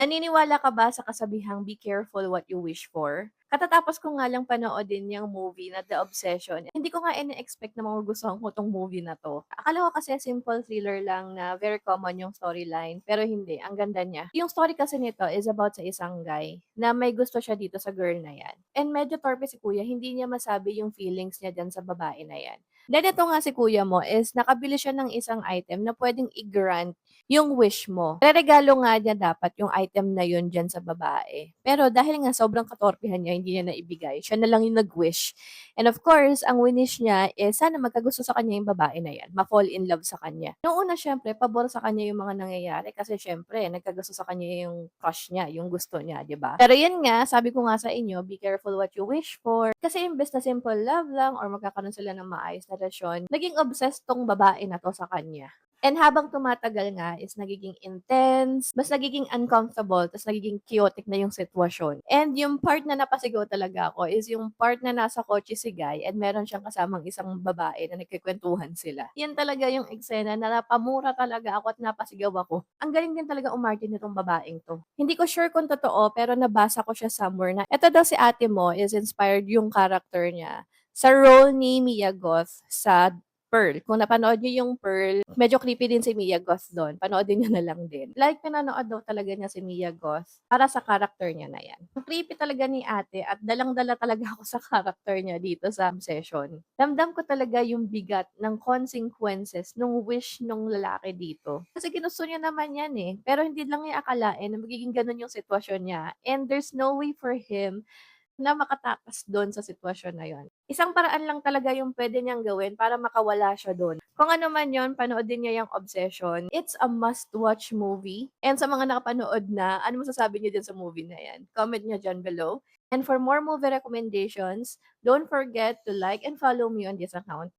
Naniniwala ka ba sa kasabihang "Be careful what you wish for"? Katatapos ko nga lang panoodin yung movie na The Obsession. Hindi ko nga ine-expect na magugustuhan ko 'tong movie na 'to. Akala ko kasi simple thriller lang na very common yung storyline, pero hindi, ang ganda niya. Yung story kasi nito is about sa isang guy na may gusto siya dito sa girl na 'yan. And medyo torpe si kuya, hindi niya masabi yung feelings niya diyan sa babae na 'yan. Then ito nga si kuya mo is nakabili siya ng isang item na puwedeng i-grant yung wish mo. Reregalo nga niya dapat yung item na yun diyan sa babae. Pero dahil nga sobrang katorpehan niya, hindi niya naibigay, siya na lang yung nag-wish. And of course, ang winish niya is sana magkagusto sa kanya yung babae na yan, ma-fall in love sa kanya. Noong una siyempre, pabor sa kanya yung mga nangyayari kasi siyempre, nagkagusto sa kanya yung crush niya, yung gusto niya, di ba? Pero yun nga, sabi ko nga sa inyo, be careful what you wish for. Kasi imbes na simple love lang or magkakaroon sila ng maayos na relasyon, naging obsessed tong babae na to sa kanya. And habang tumatagal nga is nagiging intense, mas nagiging uncomfortable, ta's nagiging chaotic na yung sitwasyon. And yung part na napasigaw talaga ako is yung part na nasa kotse si Guy and meron siyang kasamang isang babae na nagkukuwentuhan sila. Yan talaga yung eksena na napamura talaga ako at napasigaw ako. Ang galing din talaga umarte nitong babaeng 'to. Hindi ko sure kung totoo pero nabasa ko siya somewhere na eto daw si ate mo is inspired yung character niya sa role ni Mia Goth sa Pearl. Kung napanood niyo yung Pearl, medyo creepy din si Mia Goth do'n, panoorin niyo na lang din. Like pinanood daw talaga niya si Mia Goth para sa character niya na 'yan. Ang creepy talaga ni ate at dalang-dala talaga ako sa character niya dito sa session. Ramdam ko talaga yung bigat ng consequences nung wish nung lalaki dito. Kasi ginusto niya naman 'yan, eh, pero hindi lang niya akalain na magiging gano'n yung sitwasyon niya and there's no way for him na makatakas dun sa sitwasyon na yun. Isang paraan lang talaga yung puwede niyang gawin para makawala siya dun. Kung ano man yun, panoodin niyo yung Obsession. It's a must-watch movie. And sa mga nakapanood na, ano masasabi niyo din sa movie na yan? Comment niyo diyan below. And for more movie recommendations, don't forget to like and follow me on this account.